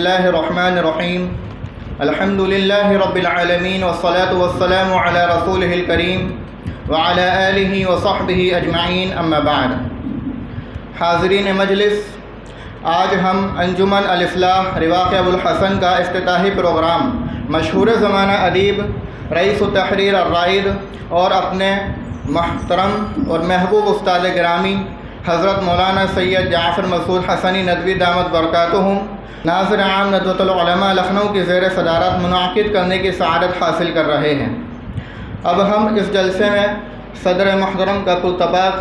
اللہ الرحمن الرحیم الحمد للہ رب العالمین والصلاة والسلام علی رسولہ الکریم وعلی آلہ وصحبہ اجمعین اما بعد۔ حاضرین مجلس، آج ہم انجمن الاصلاح رواق ابوالحسن کا افتتاحی پروگرام مشہور زمانہ ادیب رئیس التحریر الرائد اور اپنے محترم اور محبوب استاد گرامی حضرت مولانا سید جعفر مسعود حسنی ندوی دامت برکاتہم ناظر عام ندوۃ العلماء لکھنؤ کی زیر صدارت منعقد کرنے کی سعادت حاصل کر رہے ہیں۔ اب ہم اس جلسے میں صدر محترم کا پرتپاک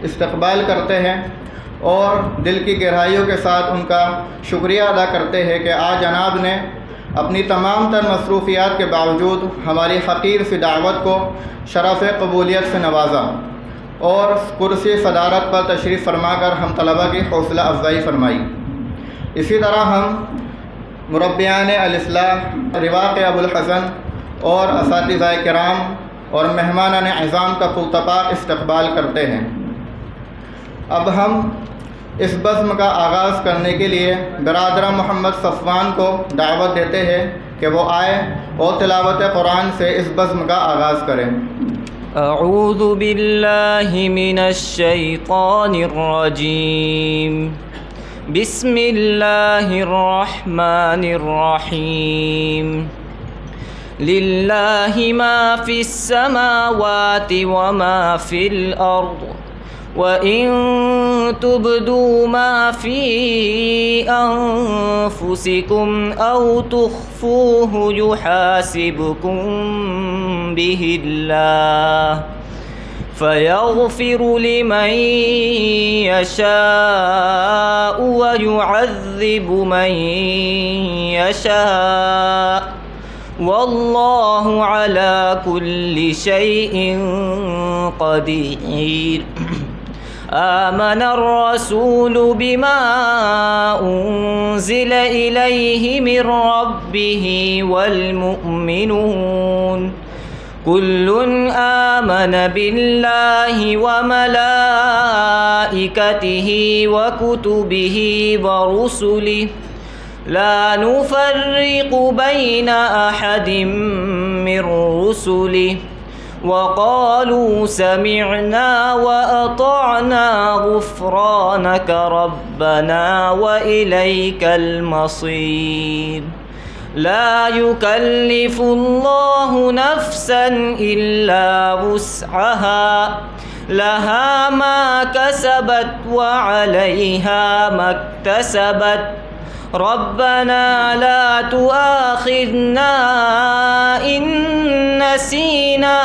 استقبال کرتے ہیں اور دل کی گہرائیوں کے ساتھ ان کا شکریہ ادا کرتے ہیں کہ آج جناب نے اپنی تمام تر مصروفیات کے باوجود ہماری حقیر سی دعوت کو شرف قبولیت سے نوازا اور کرسی صدارت پر تشریف فرما کر ہم طلبہ کی حوصلہ افزائی فرمائی۔ اسی طرح ہم مربیان الاصلاح رواق ابوالحسن اور اساتذہ کرام اور مہمانان اعظام کا پرتپاک استقبال کرتے ہیں۔ اب ہم اس بزم کا آغاز کرنے کے لیے برادر محمد صفوان کو دعوت دیتے ہیں کہ وہ آئے اور تلاوت قرآن سے اس بزم کا آغاز کریں۔ اعوذ باللہ من الشیطان الرجیم، بسم اللہ الرحمن الرحیم، للہ ما فی السماوات وما فی الارض وَإِن تُبْدُوا مَا فِي أَنفُسِكُمْ أَوْ تُخْفُوهُ يُحَاسِبْكُم بِهِ اللَّهُ فَيَغْفِرُ لِمَن يَشَاءُ وَيُعَذِّبُ مَن يَشَاءُ وَاللَّهُ عَلَى كُلِّ شَيْءٍ قَدِيرٌ۔ آمن الرسول بما أنزل إليه من ربه والمؤمنون كل آمن بالله وملائكته وكتبه ورسله لا نفرق بين أحد من رسله وقالوا سمعنا وأطعنا غفرانك ربنا وإليك المصير۔ لا يكلف الله نفسا إلا وسعها لها ما كسبت وعليها ما اكتسبت ربنا لا تؤاخذنا إن نسينا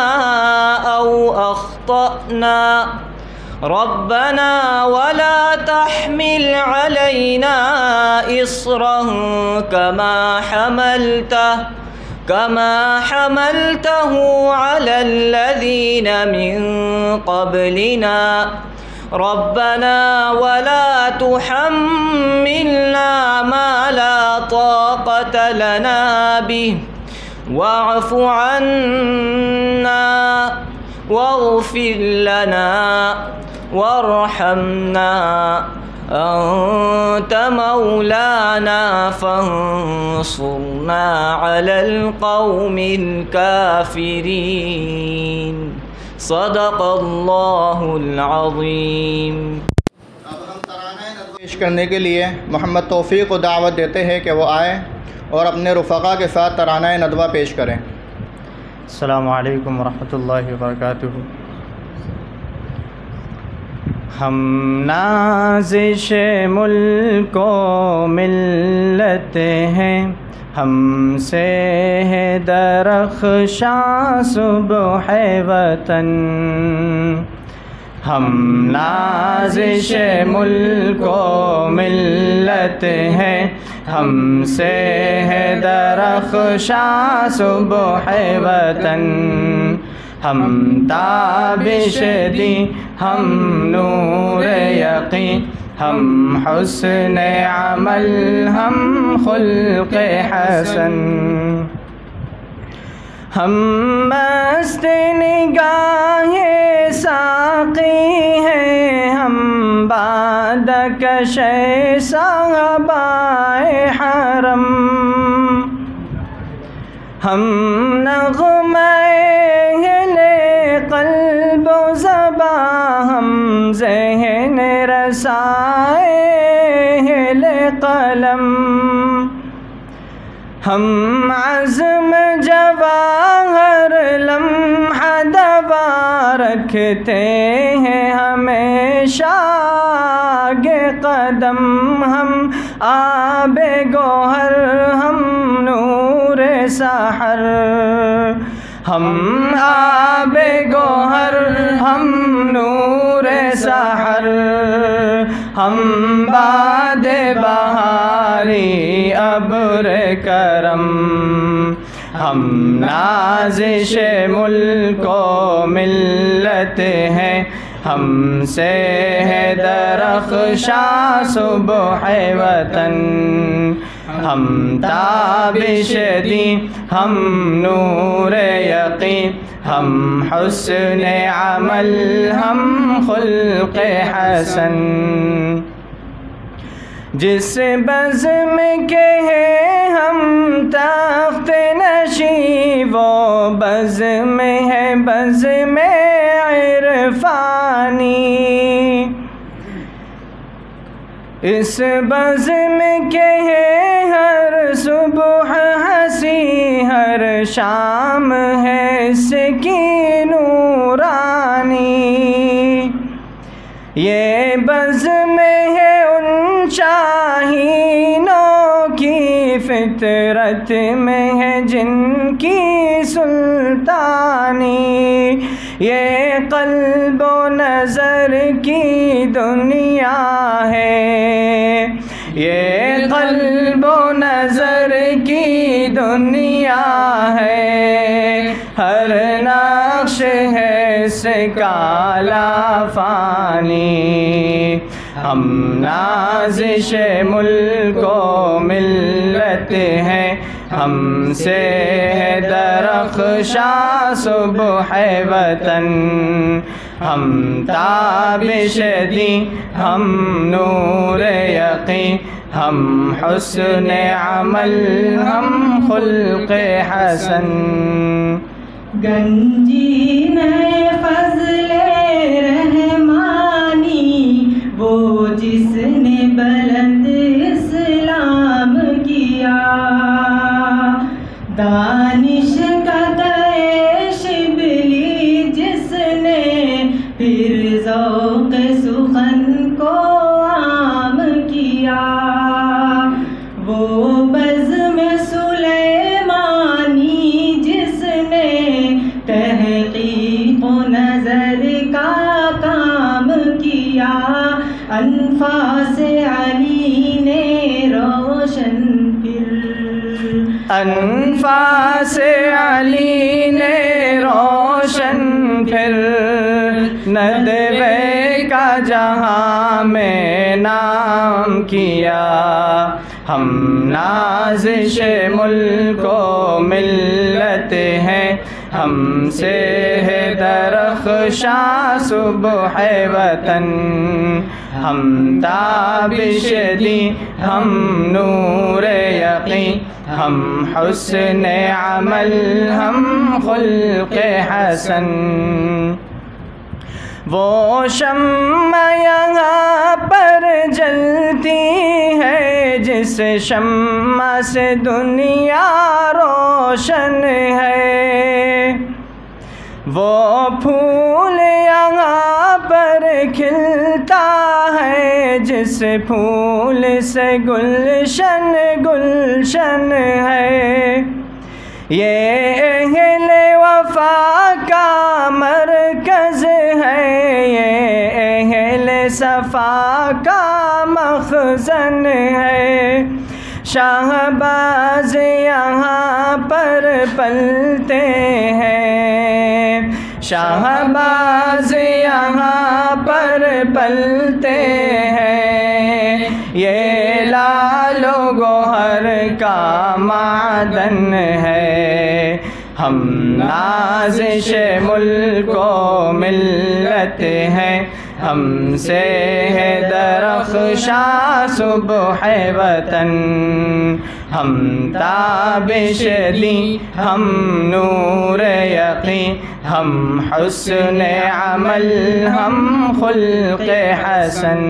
أو أخطأنا ربنا ولا تحمل علينا إصرا كما حملته على الذين من قبلنا ربنا ولا تحملنا ما لا طاقة لنا به واعف عنا واغفر لنا وارحمنا أنت مولانا فانصرنا على القوم الكافرين۔ صدق اللہ العظیم۔ اب ہم ترانہ ندوہ پیش کرنے کے لیے محمد توفیق کو دعوت دیتے ہیں کہ وہ آئے اور اپنے رفقا کے ساتھ ترانہ ندوہ پیش کریں۔ السلام علیکم ورحمۃ اللہ وبرکاتہ۔ ہم نازش ملک و ملت ہیں، ہم سے ہے درخشاں صبح وطن، ہم نازش ملک و ملت ہیں، ہم سے ہے درخشاں صبح وطن، ہم تابش دی، ہم نور یقین، ہم حسن عمل، ہم خلق حسن، ہم مست نگاہ ساقی ہیں، ہم بادکش صحابہ حرم ہم نغمۂ قلب و زباں ہم ذہن رسائے قلم ہم عزم جواہر لمحہ دوا رکھتے ہیں ہمیشہ آگے قدم ہم آب گوہر ہم نور سحر ہم آب گوہر ہم نور سحر ہم باد بہاری ابر کرم ہم نازش ملک و ملت ہیں ہم سے ہے درخشاں صبح وطن ہم تابش دیں ہم نور یقین ہم حسن عمل ہم خلق حسن جس بزم کے ہیں ہم تخت نشیں وہ بزم ہے بزم عرفانی اس بزم کے ہیں ہر صبح ہنسی ہر شام ہے اس کی نورانی یہ بزم ہے ان شاہینوں کی فطرت میں ہے جن کی سلطانی یہ قلب و نظر کی دنیا ہے یہ قلب و نظر کی دنیا ہے ہر نقش ہے اس کالا فانی ہم نازش ملک و ملت ہیں ہم سے ہے درخشاں صبح وطن ہم تابش دیں ہم نور یقین ہم حسن عمل ہم خلق حسن گنجین فضل رحمانی وہ جس نے بلند اسلام کیا دانش قدائے شبلی جس نے پھر ذوق سخن کو عام کیا وہ بزم سلیمانی جس نے تحقیق و نظر کا کام کیا انفاس علی نے روشن پھر انفاس علی نے روشن پھر ندوے کا جہاں میں نام کیا ہم نازش ملک و ملت ہیں ہم سے ہے درخشاں صبح وطن ہم تابش دیں ہم نور یقین ہم حسن عمل ہم خلق حسن وہ شمع یہاں پر جلتی ہے جس شمع سے دنیا روشن ہے وہ پھول یہاں پر کھلتا ہے جس پھول سے گلشن گلشن ہے یہ اہل وفا کا مرکز ہے یہ اہل صفا کا مخزن ہے شہباز یہاں پر پلتے ہیں شہباز یہاں پر پلتے ہیں یہ لال و گوہر کا معدن ہے ہم نازش ملک و ملت ہیں ہم سے ہے درخشاں صبح وطن ہم تابش دی، ہم نور یقین، ہم حسن عمل، ہم خلق حسن۔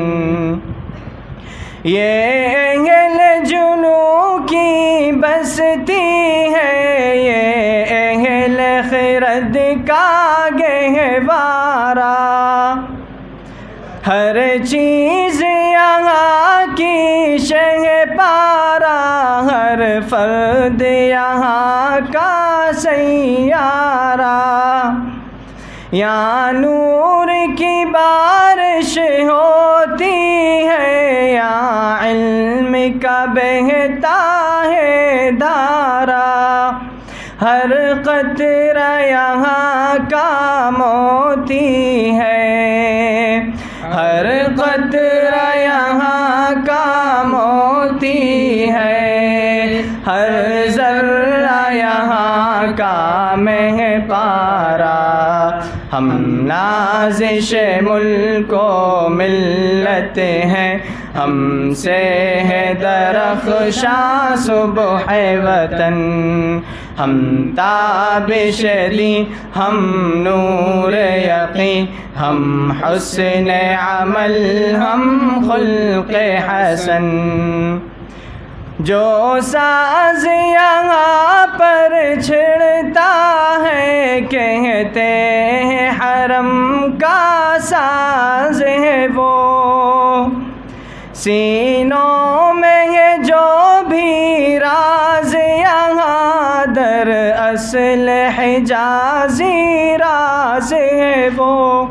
یہ اہل جنو کی بستی ہے، یہ اہل خرد کا گہوارہ، ہر چیز یہاں کی شہ پارہ، ہر فرد یہاں کا سیارہ، یہاں نور کی بارش ہوتی ہے، یہاں علم کا بہتا ہے دھارا، ہر قطرہ یہاں کا موتی ہے، ہر قطرہ یہاں کا موتی ہے، ہر ذرہ یہاں کا مہ پارا۔ ہم نازش ملک و ملت ہیں، ہم سے ہے درخشاں صبح وطن، ہم تابش دی، ہم نور یقین، ہم حسن عمل، ہم خلق حسن۔ جو ساز یہاں پر چھڑتا ہے، کہتے ہیں حرم کا ساز ہے وہ، سینوں میں ہے جو بھی راز یہاں، در اصل حجازی راز ہے وہ،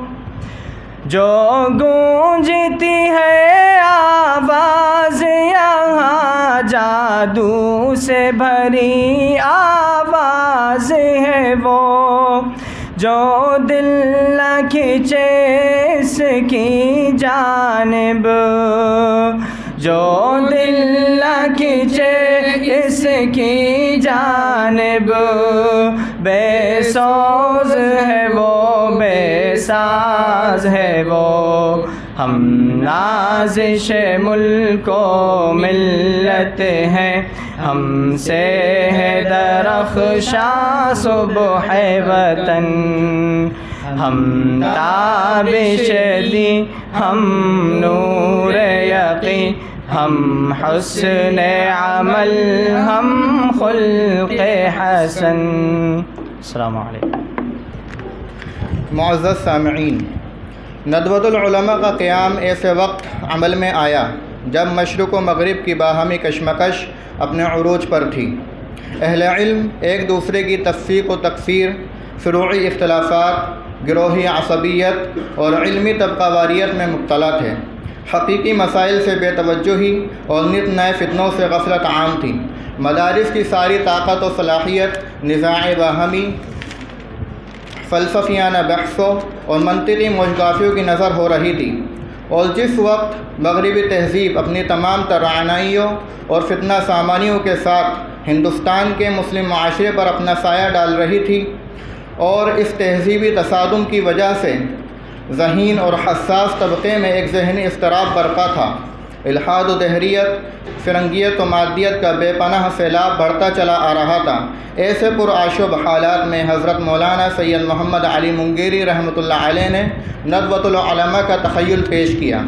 جو گونجتی ہے آواز یہاں، جادو سے بھری آواز ہے وہ، جو دل نہ کھینچے اس کی جانب، جو دل نہ کھینچے اس کی جانب، بے سوز ہے وہ، بے ساز ہے وہ۔ ہم نازش ملک و ملت ہیں، ہم سے ہے درخشاں صبح وطن، ہم تابش دی، ہم نور یقین، ہم حسن عمل، ہم خلق حسن۔ السلام علیکم۔ معزز سامعین، ندوۃ العلماء کا قیام ایسے وقت عمل میں آیا جب مشرق و مغرب کی باہمی کشمکش اپنے عروج پر تھی۔ اہل علم ایک دوسرے کی تفسیق و تکفیر، فروعی اختلافات، گروہی عصبیت اور علمی طبقہ واریت میں مبتلا تھے۔ حقیقی مسائل سے بے توجہی اور نت نئے فتنوں سے غفلت عام تھی۔ مدارس کی ساری طاقت و صلاحیت نزاع باہمی، فلسفیانہ بحثوں اور منطقی موشگافیوں کی نظر ہو رہی تھی، اور جس وقت مغربی تہذیب اپنی تمام توانائیوں اور فتنہ سامانیوں کے ساتھ ہندوستان کے مسلم معاشرے پر اپنا سایہ ڈال رہی تھی، اور اس تہذیبی تصادم کی وجہ سے ذہین اور حساس طبقے میں ایک ذہنی اضطراب برپا تھا۔ الحاد و دہریت، فرنگیت و مادیت کا بے پناہ سیلاب بڑھتا چلا آ رہا تھا۔ ایسے پرآشوب حالات میں حضرت مولانا سید محمد علی منگیری رحمۃ اللہ علیہ نے ندوۃ العلماء کا تخیل پیش کیا۔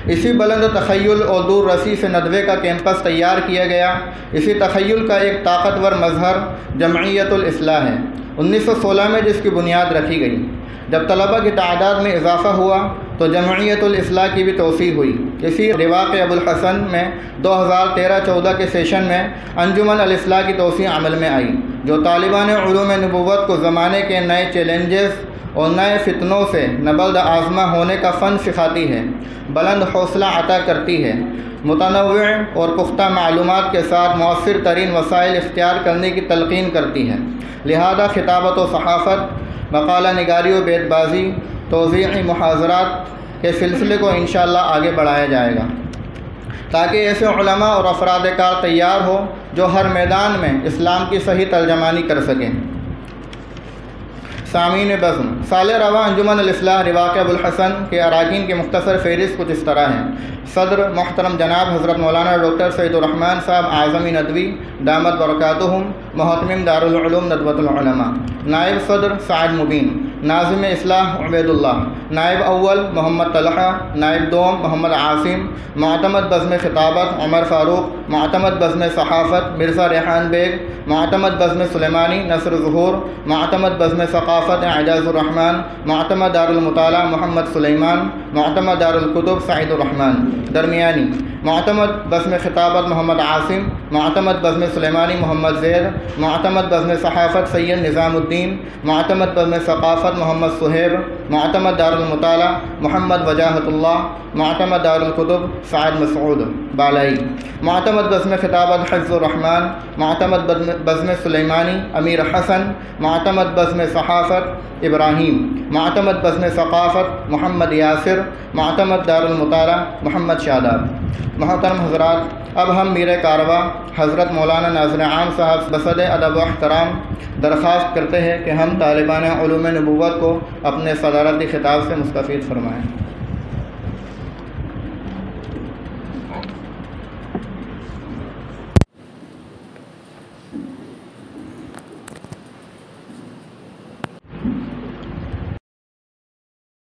اسی بلند تخیل اور دور رسی سے ندوے کا کیمپس تیار کیا گیا۔ اسی تخیل کا ایک طاقتور مظہر جمعیت الاصلاح ہے، 1916 میں جس کی بنیاد رکھی گئی۔ جب طلبہ کی تعداد میں اضافہ ہوا تو جمعیت الاصلاح کی بھی توسیع ہوئی۔ اسی رواق ابو الحسن میں 2013-14 کے سیشن میں انجمن الاصلاح کی توسیع عمل میں آئی، جو طالبان علوم نبوت کو زمانے کے نئے چیلنجز اور نئے فتنوں سے نبرد آزما ہونے کا فن سکھاتی ہے، بلند حوصلہ عطا کرتی ہے، متنوع اور پختہ معلومات کے ساتھ مؤثر ترین وسائل اختیار کرنے کی تلقین کرتی ہے۔ لہذا خطابت و صحافت، مقالہ نگاری و بیت بازی، توضیحی محاضرات کے سلسلے کو انشاءاللہ آگے بڑھایا جائے گا، تاکہ ایسے علماء اور افراد کار تیار ہو جو ہر میدان میں اسلام کی صحیح ترجمانی کر سکیں۔ سامعین بزم، سال رواں انجمن الاصلاح رواق ابوالحسن کے اراکین کی مختصر فہرست کچھ اس طرح ہیں۔ صدر محترم جناب حضرت مولانا ڈاکٹر سعید الرحمن صاحب اعظمی ندوی دامت برکاتہم، محتمم دارالعلوم ندوۃ العلماء۔ نائب صدر سعد مبین، ناظم اصلاح عبید اللہ، نائب اول محمد طلحہ، نائب دوم محمد عاصم، معتمد بزم خطابت عمر فاروق، معتمد بزم صحافت مرزا ریحان بیگ، معتمد بزم سلیمانی نصر ظہور، معتمد بزم ثقافت اعجاز الرحمن، معتمد دار المطالعہ محمد سلیمان، معتمد دار الکتب سعید الرحمن۔ درمیانی، معتمد بزم خطابت محمد عاصم، معتمد بزم سلیمانی محمد زید، معتمد بزم صحافت سید نظام الدین، معتمد بزم ثقافت محمد صہیب، معتمد دار المطالعہ محمد وجاہت اللہ، معتمد دار الکتب سعد مسعود بالائی، معتمد بزم خطابت حفظ الرحمن، معتمد بزم سلیمانی امیر حسن، معتمد بزم صحافت ابراہیم، معتمد بزم ثقافت محمد یاسر، معتمد دار المطالعہ محمد شاداب۔ محترم حضرات، اب ہم میر کارواں حضرت مولانا ناظر عام صاحب بصد ادب و احترام درخواست کرتے ہیں کہ ہم طالبان علوم نبوت کو اپنے صدارتی خطاب سے مستفید فرمائیں۔